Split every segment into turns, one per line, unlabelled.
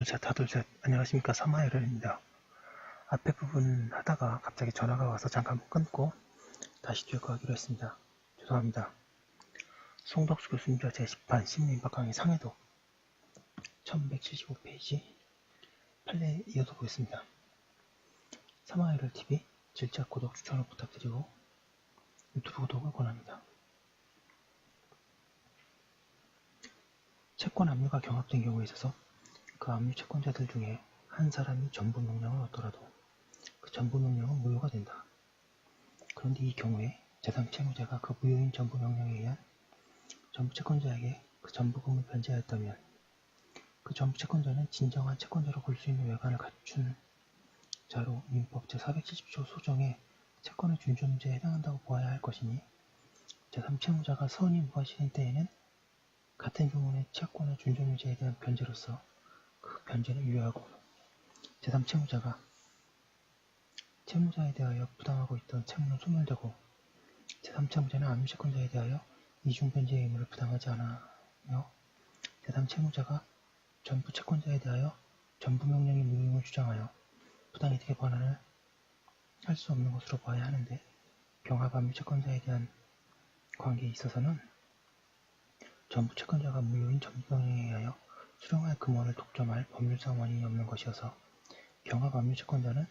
둘셋 안녕하십니까 사마이럴입니다. 앞에 부분 하다가 갑자기 전화가 와서 잠깐 끊고 다시 뒤에거 하기로 했습니다. 죄송합니다. 송덕수 교수님과 제10판 심리임박 강의 상해도 1175페이지 판례 이어서 보겠습니다. 사마이럴 TV 질책 구독 추천을 부탁드리고 유튜브 구독을 권합니다. 채권 압류가 경합된 경우에 있어서 그 압류 채권자들 중에 한 사람이 전부 명령을 얻더라도 그 전부 명령은 무효가 된다. 그런데 이 경우에 제3채무자가 그 무효인 전부 명령에 의한 전부 채권자에게 그 전부금을 변제하였다면 그 전부 채권자는 진정한 채권자로 볼 수 있는 외관을 갖춘 자로 민법 제470조 소정의 채권의 준존죄에 해당한다고 보아야 할 것이니 제3채무자가 선이 무과실인 때에는 같은 경우의 채권의 준존유죄에 대한 변제로서 그 변제는 유효하고 제3채무자가 채무자에 대하여 부당하고 있던 채무는 소멸되고 제3채무자는 압류채권자에 대하여 이중변제의 의무를 부당하지 않으며 제3채무자가 전부 채권자에 대하여 전부명령의 무효임을 주장하여 부당이득의 반환을 할 수 없는 것으로 봐야 하는데 병합 압류채권자에 대한 관계에 있어서는 전부 채권자가 무효인 전부명령에 의하여 수령할 금원을 독점할 법률상 원인이 없는 것이어서 병합 압류채권자는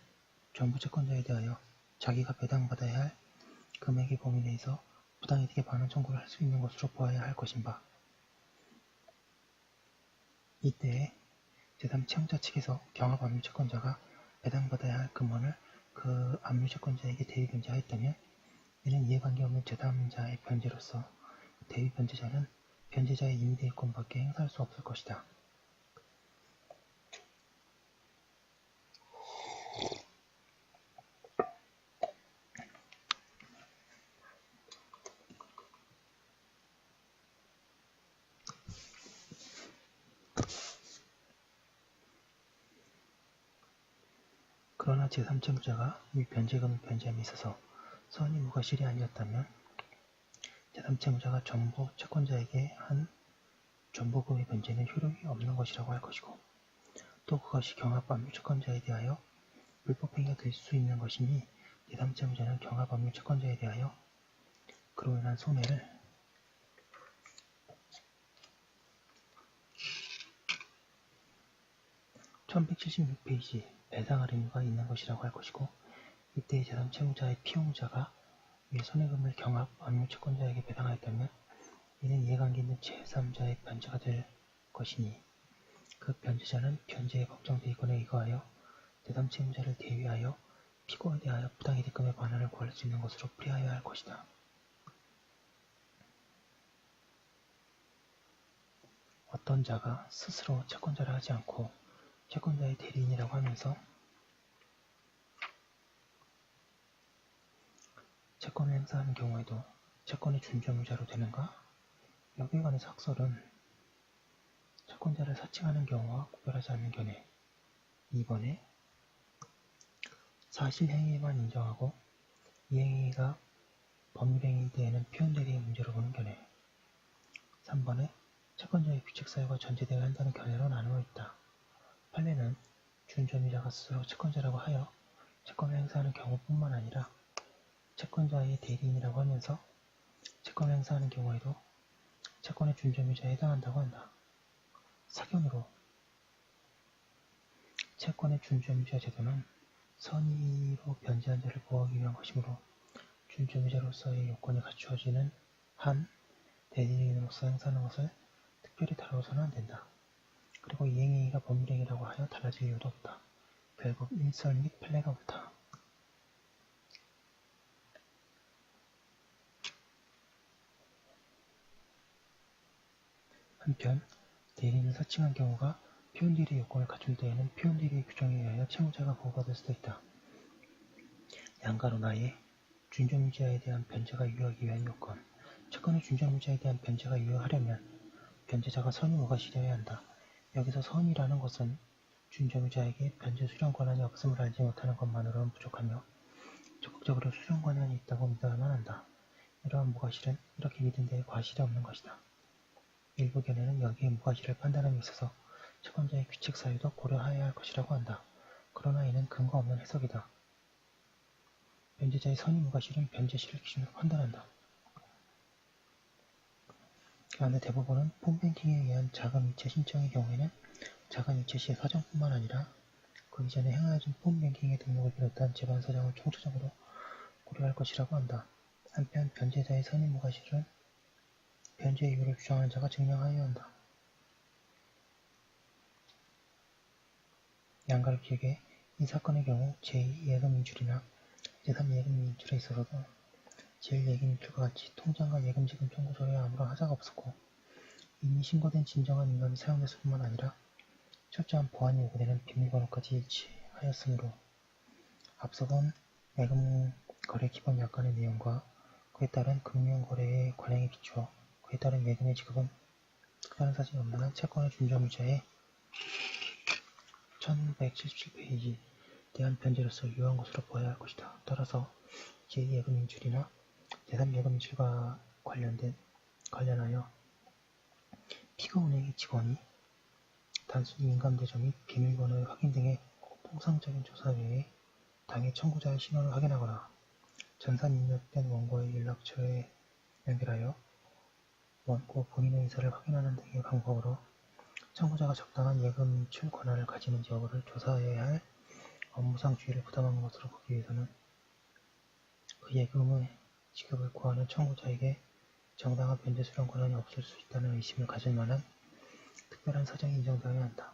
전부 채권자에 대하여 자기가 배당받아야 할 금액의 범위 내에서 부당이득의 반환 청구를 할 수 있는 것으로 보아야 할 것인가. 이때에 제3채무자 측에서 경합 압류채권자가 배당받아야 할 금원을 그 압류채권자에게 대위변제하였다면 이는 이해관계 없는 제3자의 변제로서 대위변제자는 변제자의 임대권밖에 행사할 수 없을 것이다. 그러나 제3채무자가 이 변제금을 변제함에 있어서 선이 무과실이 아니었다면 제3채무자가 전부 채권자에게 한 전부금의 변제는 효력이 없는 것이라고 할 것이고 또 그것이 경합 압류채권자에 대하여 불법행위가 될 수 있는 것이니 제3채무자는 경합 압류채권자에 대하여 그로 인한 손해를 (1176페이지) 배상할 의무가 있는 것이라고 할 것이고 이때 제3채무자의 피용자가 이 손해금을 경합 압류채권자에게 배상하였다면 이는 이해관계 있는 제3자의 변제가 될 것이니 그 변제자는 변제의 법정 대의권에 의거하여 제3채무자를 대위하여 피고에 대하여 부당이득금의 반환을 구할 수 있는 것으로 풀이하여야 할 것이다. 어떤 자가 스스로 채권자를 하지 않고 채권자의 대리인이라고 하면서 채권을 행사하는 경우에도 채권의 준점유자로 되는가? 여기에 관해서 학설은 채권자를 사칭하는 경우와 구별하지 않는 견해 2번에 사실행위만 인정하고 이 행위가 법률행위일 때에는 표현대리의 문제로 보는 견해 3번에 채권자의 규칙사유가 전제되어야 한다는 견해로 나누어 있다. 판례는 준점유자가 스스로 채권자라고 하여 채권을 행사하는 경우뿐만 아니라 채권자의 대리인이라고 하면서 채권을 행사하는 경우에도 채권의 준점유자에 해당한다고 한다. 사견으로 채권의 준점유자 제도는 선의로 변제한 자를 보호하기 위한 것이므로 준점유자로서의 요건이 갖추어지는 한 대리인으로서 행사하는 것을 특별히 다루어서는 안 된다. 그리고 이 행위가 법률행위라고 하여 달라질 이유도 없다. 결국 일설 및 판례가 옳다. 한편 대리인을 사칭한 경우가 표현대리의 요건을 갖출 때에는 표현대리의 규정에 의하여 채무자가 보호받을 수도 있다. 양가로나의 준점유자에 대한 변제가 유효하기 위한 요건 채권의 준점유자에 대한 변제가 유효하려면 변제자가 선이 무과실이어야 한다. 여기서 선이라는 것은 준점유자에게 변제 수령 권한이 없음을 알지 못하는 것만으로는 부족하며 적극적으로 수령 권한이 있다고 믿어야만 한다. 이러한 무과실은 이렇게 믿은 데에 과실이 없는 것이다. 일부 견해는 여기에 무과실을 판단함에 있어서 채권자의 귀책 사유도 고려하여야 할 것이라고 한다. 그러나 이는 근거 없는 해석이다. 변제자의 선의무과실은 변제시를 기준으로 판단한다. 그런데 대부분은 폰뱅킹에 의한 자금이체 신청의 경우에는 자금이체 시의 사정뿐만 아니라 그 이전에 행하여진 폰뱅킹의 등록을 비롯한 재반 사정을 총체적으로 고려할 것이라고 한다. 한편 변제자의 선의무과실은 변제 이유를 주장하는 자가 증명하여야 한다. 양가를 기획해 이 사건의 경우 제2예금인출이나 제3예금인출에 있어서도 제1예금인출과 같이 통장과 예금지급 청구서류에 아무런 하자가 없었고 이미 신고된 진정한 인감이 사용됐을 뿐만 아니라 철저한 보안이 요구되는 비밀번호까지 일치하였으므로 앞서 본 예금거래 기본 약관의 내용과 그에 따른 금융거래의 관행에 비추어 그에 따른 예금의 지급은 특별한 사정이 없는 한 채권의 준점유자의 1177페이지에 대한 변제로서 유효한 것으로 보아야 할 것이다. 따라서 제2예금인출이나 제3예금인출과 관련하여 피고은행의 직원이 단순히 인감대조 및 비밀번호의 확인 등의 통상적인 조사 외에 당해 청구자의 신원을 확인하거나 전산 입력된 원고의 연락처에 연결하여 원고 본인의 의사를 확인하는 등의 방법으로 청구자가 적당한 예금 인출 권한을 가지는지 여부를 조사해야 할 업무상 주의를 부담한 것으로 보기 위해서는 그 예금의 지급을 구하는 청구자에게 정당한 변제 수령 권한이 없을 수 있다는 의심을 가질 만한 특별한 사정이 인정되어야 한다.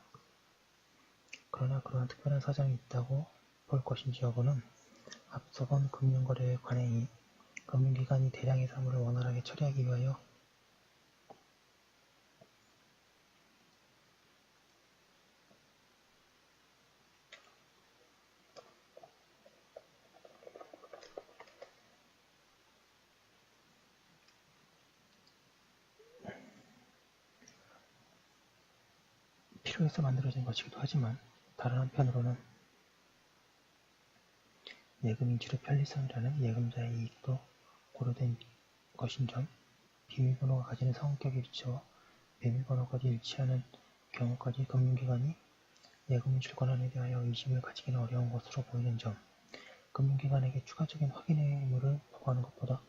그러나 그러한 특별한 사정이 있다고 볼 것인지 여부는 앞서 본 금융거래의 관행이 금융기관이 대량의 사물을 원활하게 처리하기 위하여 필요해서 만들어진 것이기도 하지만 다른 한편으로는 예금 인출의 편리성이라는 예금자의 이익도 고려된 것인 점, 비밀번호가 가지는 성격에 비추어 비밀번호까지 일치하는 경우까지 금융기관이 예금 인출 권한에 대하여 의심을 가지기는 어려운 것으로 보이는 점, 금융기관에게 추가적인 확인의 의무를 부과하는 것보다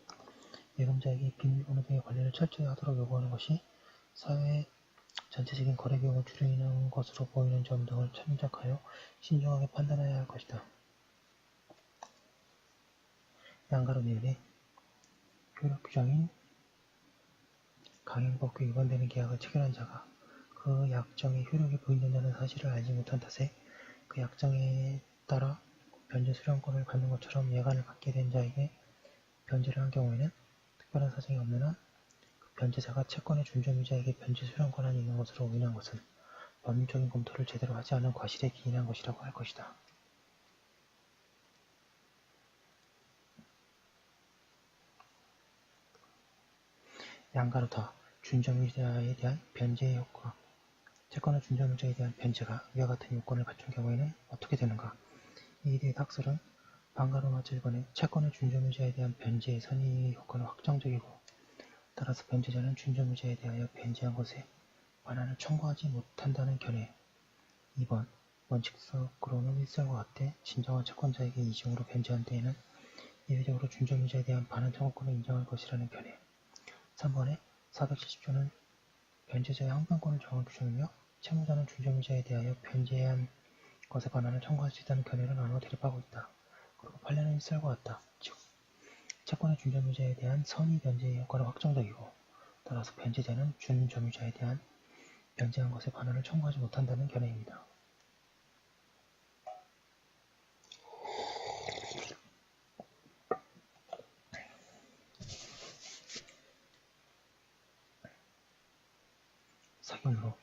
예금자에게 비밀번호 등의 관리를 철저히 하도록 요구하는 것이 사회의 전체적인 거래 비용을 줄이는 것으로 보이는 점 등을 참작하여 신중하게 판단해야 할 것이다. 양가로 내용에 효력 규정인 강행법규에 위반되는 계약을 체결한 자가 그 약정의 효력이 부인된다는 사실을 알지 못한 탓에 그 약정에 따라 변제 수령권을 갖는 것처럼 예간을 갖게 된 자에게 변제를 한 경우에는 특별한 사정이 없는 한 그 변제자가 채권의 준점유자에게 변제 수령 권한이 있는 것으로 오인한 것은 법률적인 검토를 제대로 하지 않은 과실에 기인한 것이라고 할 것이다. 양가로다. 준점유자에 대한 변제의 효과. 채권의 준점유자에 대한 변제가 위와 같은 요건을 갖춘 경우에는 어떻게 되는가? 이에 대해 학설은 방가로마 7번에 채권의 준점유자에 대한 변제의 선의 효과는 확정적이고 따라서 변제자는 준점유자에 대하여 변제한 것에 관한을 청구하지 못한다는 견해. 2번 원칙적으로는 일설과 같되 진정한 채권자에게 이중으로 변제한 때에는 예외적으로 준점유자에 대한 반환 청구권을 인정할 것이라는 견해. 3번에 470조는 변제자의 항변권을 정한 규정이며 채무자는 준점유자에 대하여 변제한 것에 관한을 청구할 수 있다는 견해를 나누어 대립하고 있다. 그리고 8년은 일설과 같다. 즉, 채권의 준점유자에 대한 선의 변제의 효과는 확정적이고 따라서 변제자는 준점유자에 대한 변제한 것에 관한을 청구하지 못한다는 견해입니다. 사견으로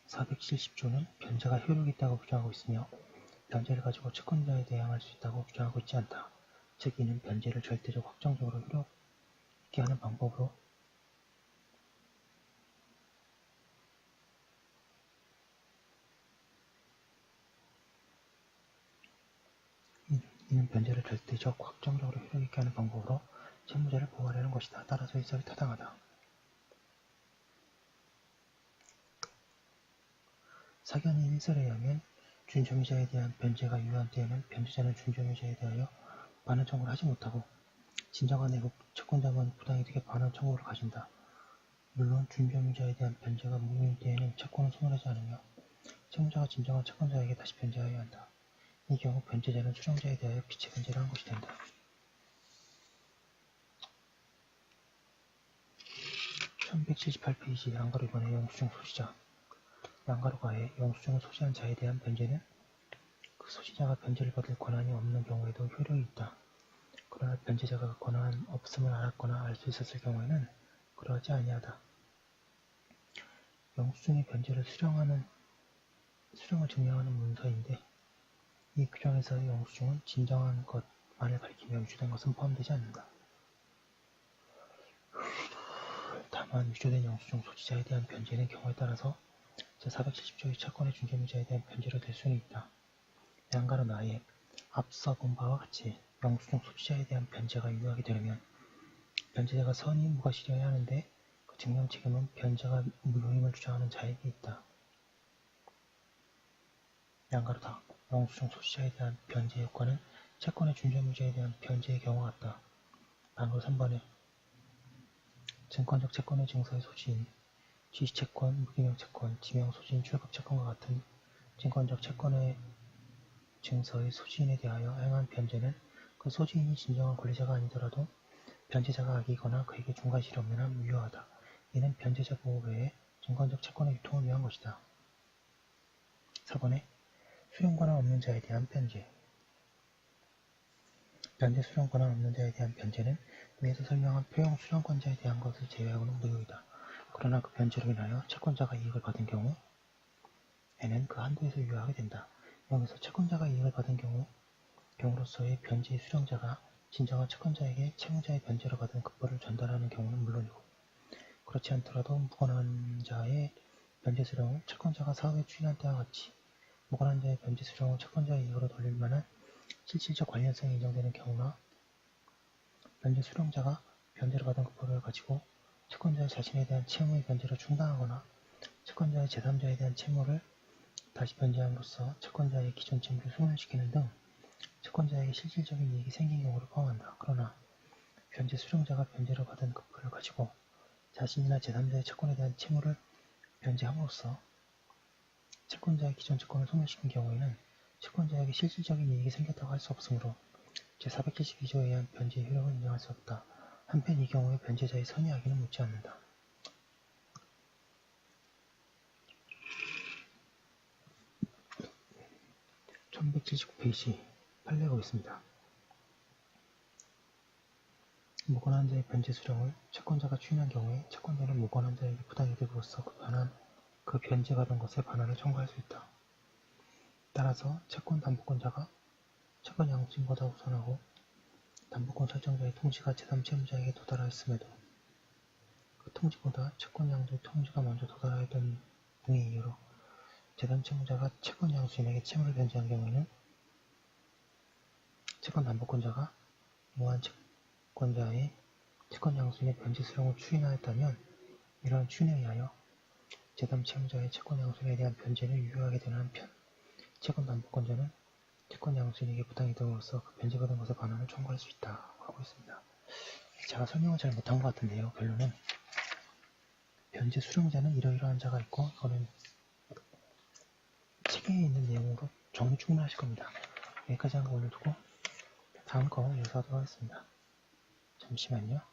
470조는 변제가 효력이 있다고 주장하고 있으며 변제를 가지고 채권자에 대항할 수 있다고 주장하고 있지 않다. 즉 이는 변제를 절대적 확정적으로 효력 있게 하는 방법으로 이는 변제를 절대적 확정적으로 효력 있게 하는 방법으로 채무자를 보호하려는 것이다. 따라서 일설이 타당하다. 사견인 1설에 의하면 준점유자에 대한 변제가 유효한 때에는 변제자는 준점유자에 대하여 반환 청구를 하지 못하고 진정한 내부 채권자만 부당이득의 반환 청구를 가진다. 물론 준점유자에 대한 변제가 무효인 때에는 채권을 소멸하지 않으며 채무자가 진정한 채권자에게 다시 변제하여야 한다. 이 경우 변제자는 수령자에 대하여 비체 변제를 한 것이 된다. 1178페이지 양가로 2번의 영수증 소지자. 양가로 가해 영수증을 소지한 자에 대한 변제는 그 소지자가 변제를 받을 권한이 없는 경우에도 효력이 있다. 그러나 변제자가 권한 없음을 알았거나 알 수 있었을 경우에는 그러하지 아니하다. 영수증의 변제를 수령을 증명하는 문서인데 이 규정에서의 영수증은 진정한 것만을 밝히며 위조된 것은 포함되지 않는다. 다만 위조된 영수증 소지자에 대한 변제는 경우에 따라서 제470조의 채권의 준점유자에 대한 변제로 될 수는 있다. 양가로 나에 앞서 본 바와 같이 영수증 소지자에 대한 변제가 유효하게 되려면 변제자가 선의 무과실이어야 하는데 그 증명 책임은 변제가 무효임을 주장하는 자에게 있다. 양가로다. 영수증 소지자에 대한 변제 효과는 채권의 준점유자에 대한 변제의 경우와 같다. 반대로 3번에 증권적 채권의 증서의 소지인, 지시채권, 무기명채권, 지명소지인 출급채권과 같은 증권적 채권의 증서의 소지인에 대하여 행한 변제는 그 소지인이 진정한 권리자가 아니더라도 변제자가 악이거나 그에게 중과실이 없는 한 유효하다. 이는 변제자 보호 외에 증권적 채권의 유통을 위한 것이다. 4번에 수령권한 없는 자에 대한 변제. 변제 수령권한 없는 자에 대한 변제는 위에서 설명한 표형 수령권자에 대한 것을 제외하고는 무효이다. 그러나 그 변제로 인하여 채권자가 이익을 받은 경우에는 그 한도에서 유효하게 된다. 여기서 채권자가 이익을 받은 경우로서의 변제의 수령자가 진정한 채권자에게 채무자의 변제로 받은 급벌을 전달하는 경우는 물론이고 그렇지 않더라도 무권한 자의 변제 수령을 채권자가 사업에 추인한 때와 같이 무권한 자의 변제 수령을 채권자의 이익으로 돌릴 만한 실질적 관련성이 인정되는 경우나 변제 수령자가 변제를 받은 급벌을 가지고 채권자 자신에 대한 채무의 변제를 중단하거나 채권자의 제3자에 대한 채무를 다시 변제함으로써 채권자의 기존 채무를 소멸시키는 등 채권자에게 실질적인 이익이 생긴 경우를 포함한다. 그러나 변제 수령자가 변제로 받은 급벌을 가지고 자신이나 제3자의 채권에 대한 채무를 변제함으로써 채권자의 기존 채권을 소멸시킨 경우에는 채권자에게 실질적인 이익이 생겼다고 할 수 없으므로 제472조에 의한 변제의 효력을 인정할 수 없다. 한편 이 경우에 변제자의 선의 악의는 묻지 않는다. 1179페이지 판례가 보겠습니다. 무권한 자의 변제 수령을 채권자가 추인한 경우에 채권자는 무권한 자에게 부당이득으로서 그 변제받은 것에 반환을 청구할 수 있다. 따라서 채권 담보권자가 채권 양수인보다 우선하고 담보권 설정자의 통지가 제3채무자에게 도달하였음에도 그 통지보다 채권 양수의 통지가 먼저 도달하였던 등의 이유로 제3채무자가 채권 양수인에게 채무를 변제한 경우에는 채권 담보권자가 무한 채권자의 채권 양수인의 변제 수령을 추인하였다면 이러한 추인에 의하여 제3채무자의 채권 양수인에 대한 변제는 유효하게 되는 한편 채권 담보권자는 채권 양수인에게 부당이득으로서 그 변제받은 것에 반환을 청구할 수 있다고 하고 있습니다. 제가 설명을 잘 못한 것 같은데요. 결론은 변제 수령자는 이러이러한 자가 있고 이거는 책에 있는 내용으로 정리 충분하실 겁니다. 여기까지 한 거 올려두고 다음 거 이어서 하도록 하겠습니다. 잠시만요.